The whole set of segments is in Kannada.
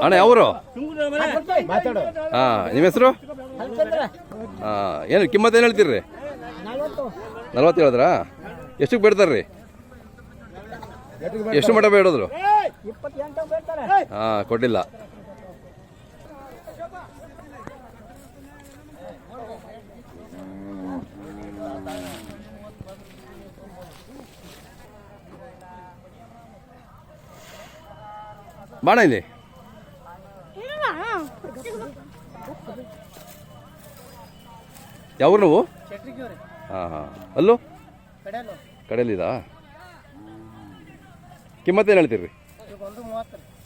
ಅಣ್ಣ ಯಾವರು? ನಿಮ್ಮ ಹೆಸರು? ಏನು ಕಿಮ್ಮತ್ತು ಏನು ಹೇಳ್ತೀರಿ? 40 ಹೇಳಿದ್ರಾ? ಎಷ್ಟಕ್ಕೆ ಬಿಡ್ತಾರ್ರಿ? ಎಷ್ಟು ಮಟ ಬೇಡೋದ್ರು? ಕೊಟ್ಟಿಲ್ಲ. ಬಾಣ ಇಲ್ಲಿ ಯಾವ್ರು ನಾವು? ಅಲ್ಲೂ ಕಡೆಯಲ್ಲಿದಾ? ಕಿಮ್ಮತ್ತೇನು ಹೇಳ್ತೀರಿ?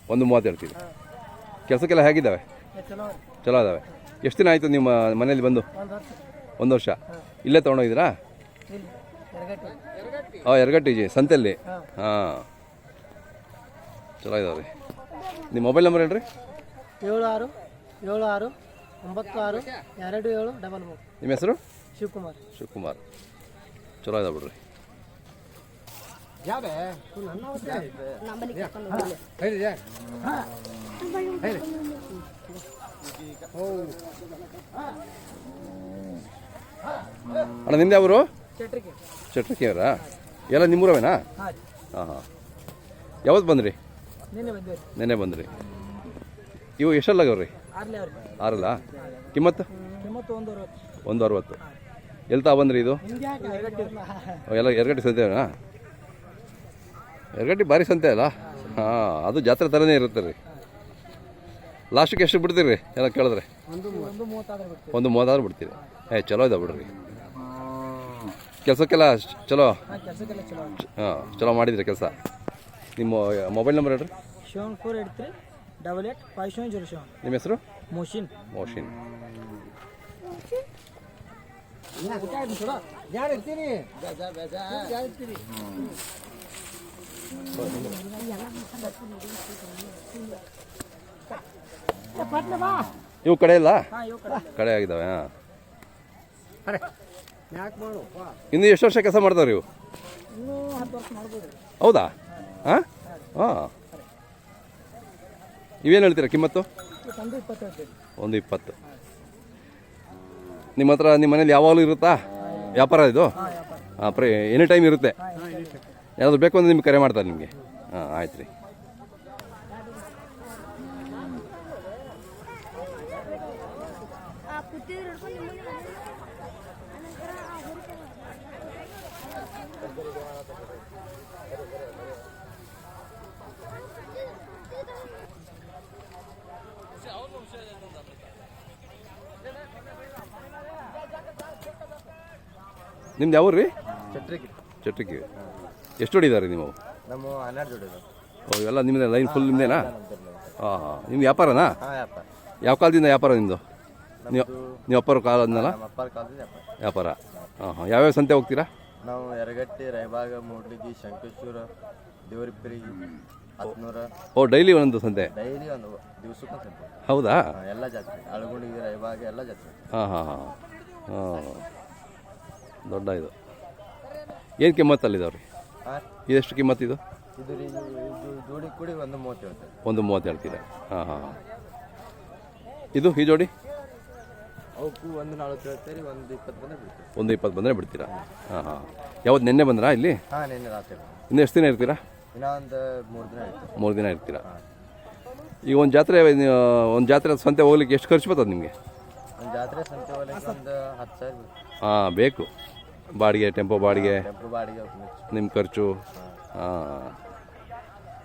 130 ಹೇಳ್ತೀರಿ. ಕೆಲಸಕ್ಕೆಲ್ಲ ಹೇಗಿದ್ದಾವೆ? ಚಲೋ ಇದ್ದಾವೆ. ಎಷ್ಟು ದಿನ ಆಯಿತು ನಿಮ್ಮ ಮನೇಲಿ ಬಂದು? 1 ವರ್ಷ. ಇಲ್ಲೇ ತೊಗೊಂಡೋಗಿದ್ದೀರಾ? ಎರಗಟ್ಟಿ ಸಂತೆಯಲ್ಲಿ. ಚಲೋ ಇದ್ದಾವೆ. ನಿಮ್ಮ ಮೊಬೈಲ್ ನಂಬರ್ ಹೇಳ್ರಿ. 7676962733. ನಿಮ್ಮ ಹೆಸರು? ಶಿವಕುಮಾರ್. ಚಲೋ ಇದಾವೆ ಬಿಡ್ರಿ. ಅಣ್ಣ ನಿಮ್ದು ಯಾವರು? ಚಟ್ರಕಿ ಅವರಾ? ಎಲ್ಲ ನಿಮ್ಮೂರವೇನಾ? ಯಾವತ್ತು ಬಂದ್ರಿ? ನೆನ್ನೆ ಬಂದ್ರಿ. ಇವು ಎಷ್ಟಲ್ಲಾಗವ್ರಿ? 6 ಕಿಮ್ಮತ್ತು? 160. ಎಲ್ಲಿ ತಾ ಬಂದ್ರಿ ಇದು? ಎಲ್ಲ ಎರಗಟ್ಟಿ ಸಂತೆನಾ? ಎರಗಟ್ಟಿ ಭಾರಿ ಸಂತೆ ಅಲ್ಲ? ಅದು ಜಾತ್ರೆ ಥರನೇ ಇರುತ್ತೆ ರೀ. ಲಾಸ್ಟಿಗೆ ಎಷ್ಟು ಬಿಡ್ತೀರಿ ಎಲ್ಲ ಕೇಳಿದ್ರೆ? 130 ಬಿಡ್ತೀರಿ. ಚಲೋ ಇದೆ ಬಿಡ್ರಿ. ಕೆಲಸಕ್ಕೆಲ್ಲ ಚಲೋ? ಚಲೋ ಮಾಡಿದ್ರಿ ಕೆಲಸ. ನಿಮ್ಮ ಮೊಬೈಲ್ ನಂಬರ್ ಹೇಳ್ರಿ. 7483885707. ನಿಮ್ಮ ಹೆಸರು? ಮೋಶಿನ್. ಇವು ಕಡೆ ಇಲ್ಲ? ಕಡೆ ಆಗಿದ್ದಾವೆ. ಇನ್ನು ಎಷ್ಟು ವರ್ಷ ಕೆಲಸ ಮಾಡ್ತಾವ್ರಿ ಇವು? ಹೌದಾ? ಇವೇನು ಹೇಳ್ತೀರಾ ಕಿಮ್ಮತ್ತು? 120. ನಿಮ್ಮ ಹತ್ರ ನಿಮ್ಮ ಮನೇಲಿ ಯಾವಾಗಲೂ ಇರುತ್ತಾ ವ್ಯಾಪಾರ ಇದು? ಎನಿ ಟೈಮ್ ಇರುತ್ತೆ. ಯಾರಾದ್ರು ಬೇಕು ಅಂದರೆ ನಿಮ್ಗೆ ಕರೆ ಮಾಡ್ತಾರೆ ನಿಮಗೆ. ಆಯ್ತು ರೀ. ನಿಮ್ದು ಯಾವ ರೀ? ಚಟ್ರಕಿ. ಎಷ್ಟು ಹೊಡಿದಾರೆ ನೀವು? ನಮ್ಮ 12 ಜೋಡಿ. ಎಲ್ಲ ನಿಮ್ಮದೇ ಲೈನ್ ಫುಲ್ ನಿಮ್ಮದೇನಾ? ನಿಮ್ದು ವ್ಯಾಪಾರನಾ? ಯಾವ ಕಾಲದಿಂದ ವ್ಯಾಪಾರ ನಿಮ್ಮದು? ನೀವು ಅಪ್ಪರ ಕಾಲದಿಂದಲ್ಲ ವ್ಯಾಪಾರ? ಯಾವ್ಯಾವ ಸಂತೆ ಹೋಗ್ತೀರಾ? ನಾವು ಎರಗಟ್ಟಿ, ರಾಯಬಾಗ, ಮೂಡ್ಲಿಗಿ, ಶಂಕೇಶ್ವರ, ದೇವರಿಪ್ಪರಿ, ಹತ್ನೂರ. ಡೈಲಿ ಒಂದೊಂದು ಸಂತೆ? ಡೈಲಿ ಒಂದು ದಿವಸಕ್ಕೆ ಸಂತೆ. ಹೌದಾ? ಎಲ್ಲ ಜಾತ್ರೆ, ಅಳಗುಂಡಿಗೆ, ರಾಯಬಾಗ ಎಲ್ಲ ಜಾತ್ರೆ. ದೊಡ್ಡ ಇದು. ಏನು ಕಿಮ್ಮತ್ತಲ್ಲಿದ್ದಾವ್ರಿ? ಇದೆಷ್ಟು ಕಿಮ್ಮತ್ತು ಇದು? ಇದು ಜೋಡಿ ಕೂಡಿ 130 ಹೇಳ್ತಾರೆ. 130 ಹೇಳ್ತೀರಾ? ಇದು ಈ ಜೋಡಿ? ಅವಕ್ಕೂ 140 ಹೇಳ್ತೀರಿ. 120 ಬಂದರೆ ಬಿಡ್ತೀವಿ. 120 ಬಂದರೆ ಬಿಡ್ತೀರಾ? ಯಾವತ್ತು ನೆನ್ನೆ ಬಂದ್ರಾ ಇಲ್ಲಿ? ನೆನ್ನೆ ರಾತ್ರಿ. ಇನ್ನು ಎಷ್ಟು ದಿನ ಇರ್ತೀರಾ? ಇನ್ನೂ ಒಂದು 3 ದಿನ ಇರ್ತೀವಿ. 3 ದಿನ ಇರ್ತೀರಾ? ಈಗ ಒಂದು ಜಾತ್ರೆ ಸಂತೆ ಹೋಗ್ಲಿಕ್ಕೆ ಎಷ್ಟು ಖರ್ಚು ಬರ್ತದೆ ನಿಮಗೆ? ಒಂದು ಜಾತ್ರೆ ಸಂತೆ ಹೋಗ್ಲಿಕ್ಕೆ ಒಂದು 10,000 ಬೇಕು. ಬಾಡಿಗೆ, ಟೆಂಪೋ ಬಾಡಿಗೆ, ನಿಮ್ಮ ಖರ್ಚು.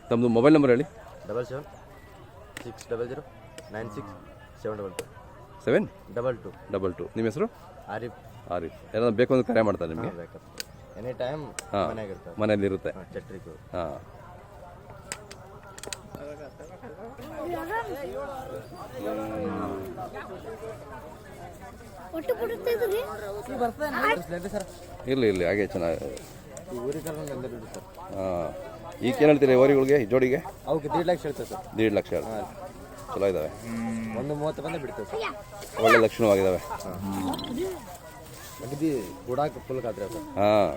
ತಮ್ಮದು ಮೊಬೈಲ್ ನಂಬರ್ ಹೇಳಿ. 7760967222. ನಿಮ್ಮ ಹೆಸರು? ಆರಿಫ್. ಏನಾದ್ರು ಬೇಕು ಅಂದ್ರೆ ಕರೆ ಮಾಡ್ತಾರೆ ನಿಮಗೆ? ಎನಿ ಟೈಮ್ ಮನೆಯಲ್ಲಿ ಇರುತ್ತೆ. ಚಟ್ರಿಕು. ಇರಲಿ ಹಾಗೆ ಚೆನ್ನಾಗಿ. ಈಗ ಏನು ಹೇಳ್ತೀರಿ ಓರಿಗಳಿಗೆ, ಜೋಡಿಗೆ? ಅವಕ್ಕೆ 1.5 ಲಕ್ಷ ಹೇಳ್ತೇವೆ ಸರ್. 1.5 ಲಕ್ಷ. ಚಲೋ ಇದ್ದಾವೆ. 130 ಬಂದು ಬಿಡ್ತೇವೆ ಸರ್. ಒಳ್ಳೆ ಲಕ್ಷಣವಾಗಿದ್ದಾವೆ. ಅಗದಿ ಕೂಡಾಕ ಫುಲ್ ಖಾತ್ರಿ ಅಪ್ಪ. ಹಾಂ.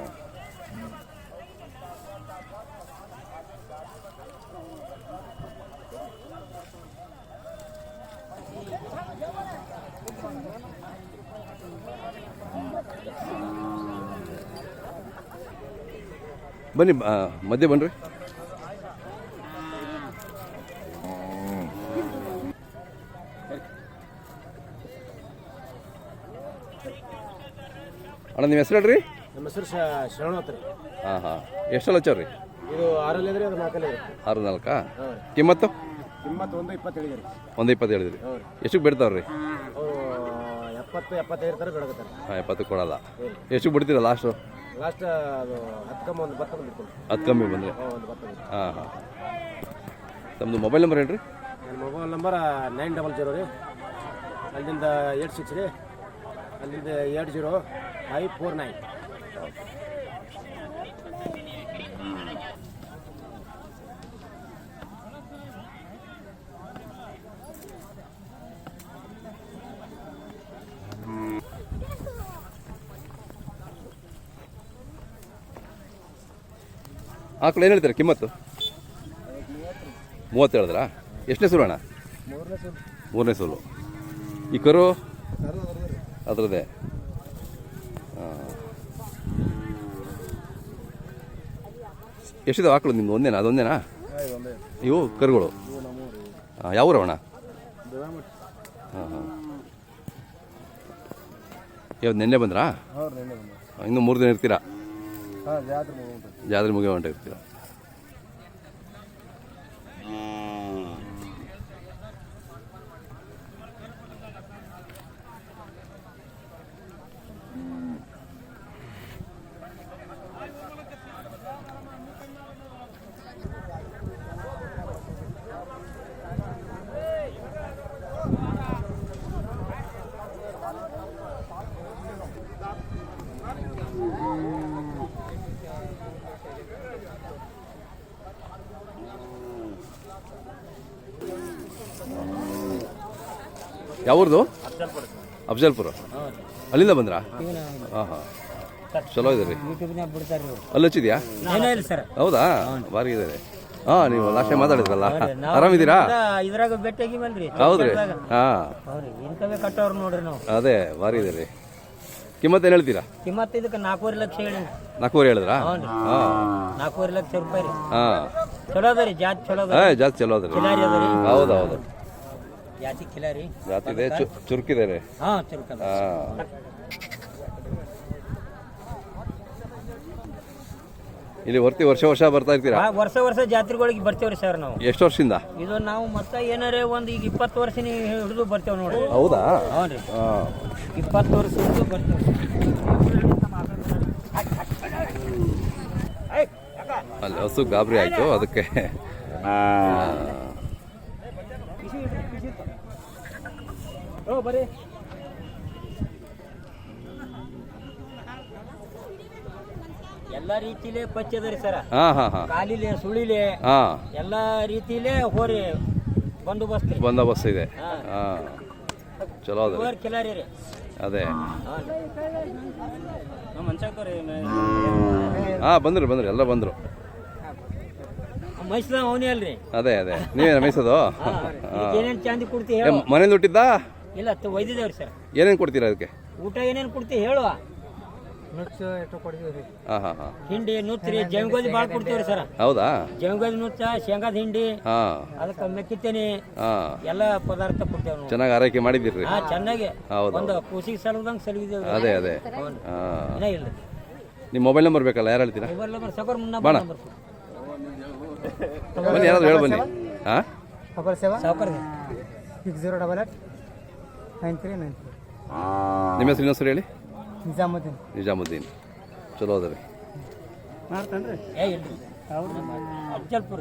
ಬನ್ನಿ ಮಧ್ಯೆ ಬನ್ನಿರಿ. ಅಣ್ಣ ನಿಮ್ಮ ಹೆಸರು ಹೇಳ್ರಿ. ನಮ್ಮ ಹೆಸರು ಶರಣವತ್ ರೀ. ಹಾಂ ಹಾಂ. ಎಷ್ಟೆಲ್ಲ ಹಚ್ಚವ್ರಿ? ಇದು 6 ಇದ್ರಿ, ಅದು 4 ಇದ್ರಿ. 6-4. ಕಿಮ್ಮತ್ತು? ಕಿಮ್ಮತ್ತು 1.20 ಹೇಳಿದ್ರಿ. 1.20 ಹೇಳಿದ್ರಿ. ಎಷ್ಟಕ್ಕೆ ಬಿಡ್ತಾವ್ರಿ? ಅವರು 70-75 ಥರ ಬೆಳಗತ್ತಾರೆ. ಹಾಂ, 70 ಕೊಡಲ್ಲ. ಎಷ್ಟಕ್ಕೆ ಬಿಡ್ತೀರಾ ಲಾಸ್ಟು? ಲಾಸ್ಟ್ ಅದು 10 ಕಮ್ಮಿ ಒಂದು 10 ಬಿಡ್ತೀನಿ. 10 ಕಮ್ಮಿ ಬಂದರೆ? ಒಂದು 10. ಹಾಂ ಹಾಂ. ತಮ್ಮದು ಮೊಬೈಲ್ ನಂಬರ್ ಹೇಳ್ರಿ. ನನ್ನ ಮೊಬೈಲ್ ನಂಬರ್ 900 ರೀ, ಅಲ್ಲಿಂದ 86 ರೀ, ಅಲ್ಲಿಂದ 80-549. ಆಕಳು ಏನು ಹೇಳ್ತೀರಾ ಕಿಮ್ಮತ್ತು? 30 ಹೇಳಿದ್ರಾ? ಎಷ್ಟನೇ ಸುಲು ಅಣ್ಣ? 3ನೇ ಸುಲು. ಈ ಕರು ಅದರದ್ದೇ. ಎಷ್ಟಿದಾವೆ ಆಕಳು ನಿಮ್ದು? ಒಂದೇನಾ? ಅದೊಂದೇನಾ? ಇವು ಕರುಗಳು ಯಾವ ಊರವಣ್ಣ? ಹಾಂ ಹಾಂ. ಯಾವ್ದು ನೆನ್ನೆ ಬಂದ್ರಾ? ಇನ್ನೂ 3 ದಿನ ಇರ್ತೀರಾ? ಜಾತ್ರೆ ಮುಗಿಯೋ ಹೊಂಟ ಇರ್ತೀರಾ? ಯಾವ್ದು? ಅಫ್ಜಲ್ಪುರ. ಅಲ್ಲಿಂದ ಬಂದ್ರಾ? ಹಾಂ ಹಾಂ. ಚಲೋ ಇದೆ ರೀ. ಅಲ್ಲಿ ಹಚ್ಚಿದ್ಯಾ? ಹೌದಾ? ಭಾರಿ ಇದೆ. ಹಾಂ, ನೀವು ಲಾಸ್ಟ್ ಟೈಮ್ ಮಾತಾಡಿದ್ರಲ್ಲ, ಆರಾಮಿದ್ದೀರಾ? ಇದ್ರಾಗ ಭೇಟಿಯಾಗಿವಲ್ರಿ. ಹೌದ್ರಿ. ಹಾಂ, ಕಟ್ಟವ್ರು ನೋಡ್ರಿ ನಾವು. ಅದೇ ಭಾರಿ ಇದೆ ರೀ. ಕಿಮ್ಮತ್ತು ಏನು ಹೇಳ್ತೀರಾ? ಕಿಮ್ಮತ್ತು ಇದಕ್ಕೆ 4.5 ಲಕ್ಷ ಹೇಳಿ. 4.5 ಹೇಳಿದ್ರಾ? ಹಾಂ, 4.5 ಲಕ್ಷ ರೂಪಾಯಿ ರೀ. ಹಾಂ, ಚಲೋ ಅದ ರೀ, ಜಾತಿ ಚಲೋ ಅದ. ಜಾತಿ ಚಲೋ ಅದ ರೀ. ಕಿಲಾರಿ ಅದ ರೀ. ಹೌದು ಹೌದು, ಜಾತಿ ಕಿಲಾರಿ ಜಾತಿ ಇದೆ, ಚುರುಕಿದೆ ರೀ. ಹಾಂ, ಚುರುಕದ. ಹಾಂ. ಇಲ್ಲಿ ವರ್ಷ ಬರ್ತಾ ಇರ್ತೀರಾ? ವರ್ಷ ಜಾತ್ರೆಗಳಿಗೆ ಬರ್ತೇವ್ರಿ ಸರ್ ನಾವು. ಎಷ್ಟು ವರ್ಷದಿಂದ? ಇದು ನಾವು ಮತ್ತೆ ಏನಾರೇ ಒಂದು ಈಗ 20 ವರ್ಷ ಹಿಡಿದು ಬರ್ತೇವೆ ನೋಡ್ರಿ. ಹೌದಾ? ಹ್ಞೂ ರೀ, 20 ವರ್ಷ ಹಿಡಿದು ಬರ್ತೇವೆ. ಅಲ್ಲಿ ಹಸು ಗಾಬರಿ ಆಯ್ತು, ಅದಕ್ಕೆ. ಬರ್ರಿ. ಎಲ್ಲಾ ರೀತಿಲೇ ಪಚ್ಚದರಿ ಸರ. ಕಾಲಿಲೆ ಸುಳಿಲೆ ಎಲ್ಲಾ ರೀತಿಲೇ ಹೋರಿ ಬಂದೋಬಸ್ತ್ ಇದೆ. ಚಲೋ ಅದ. ಕಿಲಾರಿ ರೀ. ಅದೇ. ಬಂದ್ರು ಎಲ್ಲ ಬಂದ್ರು. ಮೈಸೂರ ಅವನೇ ಅಲ್ರಿ. ಅದೇ ನೀವೇನ ಮೈಸೂರು? ಏನೇನು ಚಾಂದಿ ಕೊಡ್ತಿ? ಮನೇಲಿ ಹುಟ್ಟಿದ್ದ? ಇಲ್ಲ, ಒಯ್ದಿದ್ದೇವ್ರಿ ಸರ್. ಏನೇನು ಕೊಡ್ತೀರಾ ಅದಕ್ಕೆ? ಊಟ ಏನೇನು ಕೊಡ್ತಿ ಹೇಳುವ. ಹಿಂಡಿ ನುಚ್ಚಿ ಜಂಗೋದಿ ಭಾಳ ಕೊಡ್ತೀವ್ರಿ ಸರ್. ಹೌದಾ? ಜಂಗೋದಿ ನುಚ್ಚ, ಶೇಂಗಾದ ಹಿಂಡಿ, ಅದಕ್ಕೆ ಮೆಕ್ಕಿತೇನೆ ಎಲ್ಲ ಪದಾರ್ಥ ಕೊಡ್ತೇವೆ. ಚೆನ್ನಾಗಿ ಆರೈಕೆ ಮಾಡಿದಿರಿ? ಚೆನ್ನಾಗಿ. ಒಂದು ಕೂಸಿಗೆ ಸಲುದಂಗೆ ಸಲುಗಿದ್ದೇವೆ. ಅದೇ. ನಿಮ್ಮ ಮೊಬೈಲ್ ನಂಬರ್ ಬೇಕಲ್ಲ, ಯಾರು ಹೇಳ್ತೀರಾ? ಮೊಬೈಲ್ ನಂಬರ್ ಸಕರ್ ಬನ್ನಿ, ಯಾರಾದ್ರು ಹೇಳಿ ಬನ್ನಿ. ಸಾವುಕಾರ 60889393. ನಿಮ್ಮ ಹೆಸರು ಇನ್ನೊಂದ್ಸರಿ ಹೇಳಿ. ನಿಜಾಮುದ್ದೀನ್. ಚಲೋ ಅದ ರೀ. ಅಫ್ಜಲ್ಪುರ.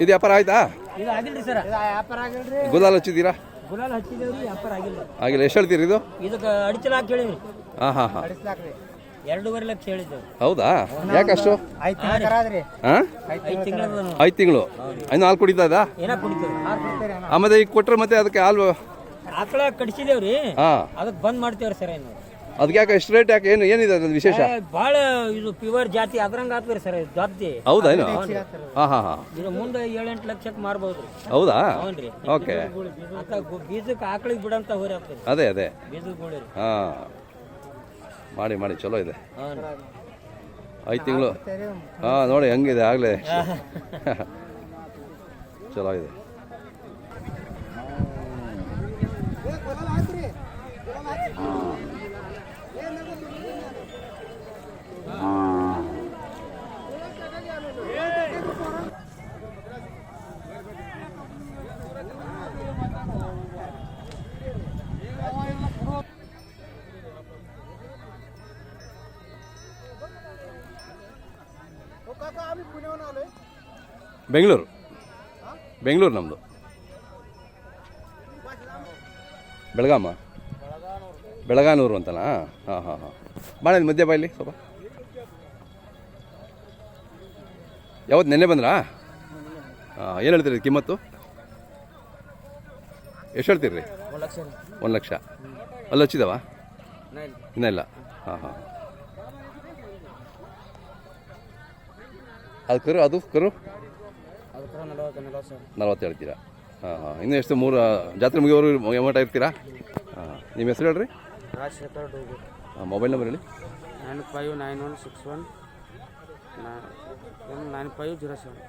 ಇದು ವ್ಯಾಪಾರ ಆಯ್ತಾ? ಇದು ಆಗಿಲ್ರಿ ಸರ್, ವ್ಯಾಪಾರ ಆಗಿಲ್ರಿ. ಗುಲಾಲ್ ಹಚ್ಚಿದ್ದೀರಾ? ಗುಲಾಲ್ ಹಚ್ಚಿದೇವ್ರಿ, ವ್ಯಾಪಾರ ಆಗಿಲ್ಲ. ಆಗಿಲ್ಲ. ಎಷ್ಟು ಹೇಳ್ತೀರಿ ಇದು? ಇದಕ್ಕೆ 2.5 ಲಕ್ಷ ಹೇಳಿವ್ರಿ. ಹಾಂ. 2.5 ಲಕ್ಷ ಹೇಳಿದ್ದೇವೆ. ಹೌದಾ? ಯಾಕಷ್ಟು? ಹಾಂ, 5 ತಿಂಗಳು 5 ತಿಂಗಳು ಇನ್ನು ಹಾಲು ಕುಡಿತಾ ಇದ್ದ? ಏನ ಕುಡಿತೇವೆ. ಆಮೇಲೆ ಈಗ ಕೊಟ್ಟರೆ ಮತ್ತೆ ಅದಕ್ಕೆ ಹಾಲು ಆಕಳ ಕಡಿಸಿದೇವ್ರಿ, ಹಾಂ, ಅದಕ್ಕೆ ಬಂದ್ ಮಾಡ್ತೇವ್ರಿ ಸರ್. ಇನ್ನು ಅದಕ್ಕೆ ಯಾಕೆ ಎಷ್ಟು ರೇಟ್ ಯಾಕೆ ಏನಿದೆ ಅದ್ರ ವಿಶೇಷ? ಭಾಳ ಇದು ಪ್ಯೂರ್ ಜಾತಿ ಅದ್ರಂಗ ಆತ್ರಿ ಸರ್ ಜಾತಿ. ಹೌದಾ? ಏನು? ಹಾಂ ಹಾಂ ಹಾಂ. ಇದು ಮುಂದೆ 7-8 ಲಕ್ಷಕ್ಕೆ ಮಾರ್ಬೋದ್ರಿ. ಹೌದಾ? ಹೌನ್ರಿ. ಓಕೆ. ಬೀಜಕ್ಕೆ ಆಕಳಿಗೆ ಬಿಡಂತ ಹೋರಿ ಆಗ್ತದೆ. ಅದೇ ಬೀಜಕ್ಕೆ ಗೋಳಿ. ಹಾಂ, ಮಾಡಿ ಚಲೋ ಇದೆ. 5 ತಿಂಗಳು. ಹಾಂ, ನೋಡಿ ಹೆಂಗಿದೆ ಆಗಲೇ ಚಲೋ ಇದೆ. ಬೆಂಗಳೂರು ನಮ್ಮದು. ಬೆಳಗಾನೂರು ಅಂತನಾ? ಹಾಂ. ಬಾಳೆ ಮಧ್ಯ ಬಾಯಲ್ಲಿ ಸ್ವಲ್ಪ. ಯಾವತ್ತು ನೆನ್ನೆ ಬಂದ್ರಾ? ಹಾಂ. ಏನು ಹೇಳ್ತೀರಿ ಕಿಮ್ಮತ್ತು? ಎಷ್ಟು ಹೇಳ್ತೀರಿ ರೀ? 1 ಲಕ್ಷ. ಅಲ್ಲಿ ಹಚ್ಚಿದವ? ಇನ್ನೂ ಇಲ್ಲ. ಹಾಂ. ಅದು ಕರು 40 ಹೇಳ್ತೀರಾ? ಹಾಂ. ಇನ್ನೂ ಎಷ್ಟು 3 ಜಾತ್ರೆ ಮುಗಿಯೋರು ಎಮೌಂಟ್ ಇರ್ತೀರಾ? ಹಾಂ. ನಿಮ್ಮ ಹೆಸರು ಹೇಳ್ರಿ? ಹಾಂ. ಮೊಬೈಲ್ ನಂಬರ್ ಹೇಳಿ. 959161 9507.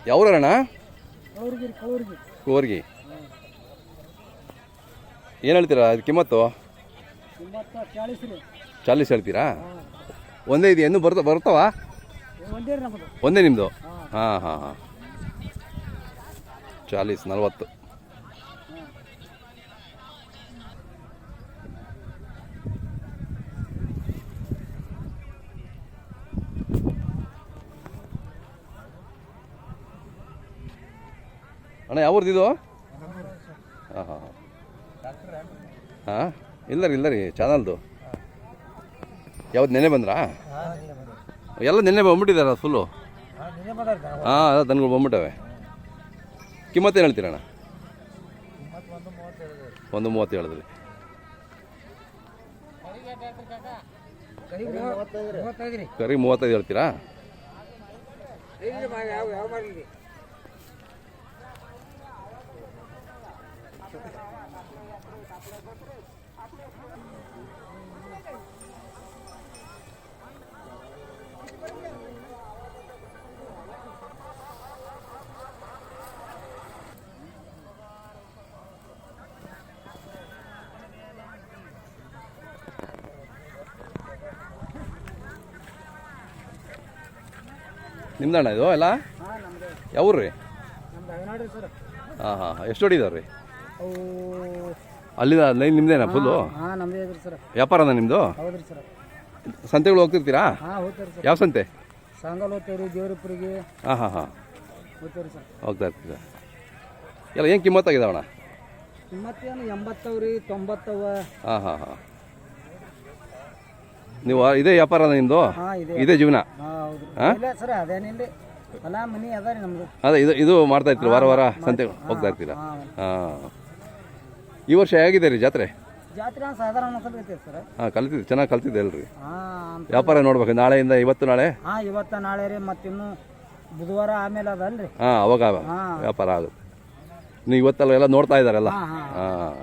ಯಾವ್ರಣ್ಣ? ಕೋರ್ಗಿ. ಏನು ಹೇಳ್ತೀರಾ ಅದು ಕಿಮ್ಮತ್ತು? 40 ಹೇಳ್ತೀರಾ? ಒಂದೇ ಇದೆಯಾ? ಇನ್ನೂ ಬರ್ತಾವ? ಒಂದೇ ನಿಮ್ಮದು? ಹಾಂ. 40. ಅಣ್ಣ ಯಾವ್ದು? ಹಾಂ. ಇಲ್ಲ ರೀ ಚಾನಲ್ದು. ಯಾವತ್ತು ನೆನ್ನೆ ಬಂದ್ರಾ? ಎಲ್ಲ ನೆನ್ನೆ ಬಂದ್ಬಿಟ್ಟಿದಾರ ಫುಲ್ಲು? ಹಾಂ, ಅದ ದನಗಳು ಬಂದ್ಬಿಟ್ಟವೆ. ಕಿಮ್ಮತ್ತೇನು ಹೇಳ್ತೀರಣ್ಣ? 1.30 ಹೇಳಿದ್ರಿ. ಕರಿ 35 ಹೇಳ್ತೀರಾ? ನಿಮ್ದಣ್ಣ ಇದು ಎಲ್ಲ? ಯಾವ್ರು ರೀ? ಹಾಂ. ಎಷ್ಟು ಹೊಡಿದಾವೆ ರೀ? ಅಲ್ಲಿಂದ ಲೈನ್ ನಿಮ್ದೇನಾ ಫುಲ್ಲು? ವ್ಯಾಪಾರನ ನಿಮ್ಮದು? ಸಂತೆಗಳು ಹೋಗ್ತಿರ್ತೀರಾ? ಯಾವ ಸಂತೆ? ಹಾಂ. ಹೋಗ್ತಾ ಇರ್ತೀರಾ? ಎಲ್ಲ ಏನು ಕಿಮ್ಮತ್ತಾಗಿದಾವಣ್ಣ? 80 90. ಹಾಂ. ನೀವು ಇದೇ ವ್ಯಾಪಾರ ನಿಮ್ಮದು? ಇದೇ ಜೀವನ? ಅದೇ ಇದು ಮಾಡ್ತಾ ಇರ್ತೀರ? ವಾರ ಸಂತೆ ಹೋಗ್ತಾ ಇರ್ತೀರಾ? ಹಾಂ. ಈ ವರ್ಷ ಹೇಗಿದೆ ರೀ ಜಾತ್ರೆ? ಹಾಂ, ಕಲ್ತಿದ್ದೆ, ಚೆನ್ನಾಗಿ ಕಲ್ತಿದ್ದೆ ಅಲ್ರಿ? ವ್ಯಾಪಾರ ನೋಡ್ಬೇಕು. ನಾಳೆಯಿಂದ ನಾಳೆ ರೀ. ಮತ್ತಿನ್ನು ಬುಧವಾರ ಆಮೇಲೆ ಅದಲ್ರಿ? ಹಾಂ, ಅವಾಗ ವ್ಯಾಪಾರ ಆಗುತ್ತೆ. ನೀವು ಇವತ್ತಲ್ಲ ಎಲ್ಲ ನೋಡ್ತಾ ಇದ್ದಾರಲ್ಲ? ಹಾಂ.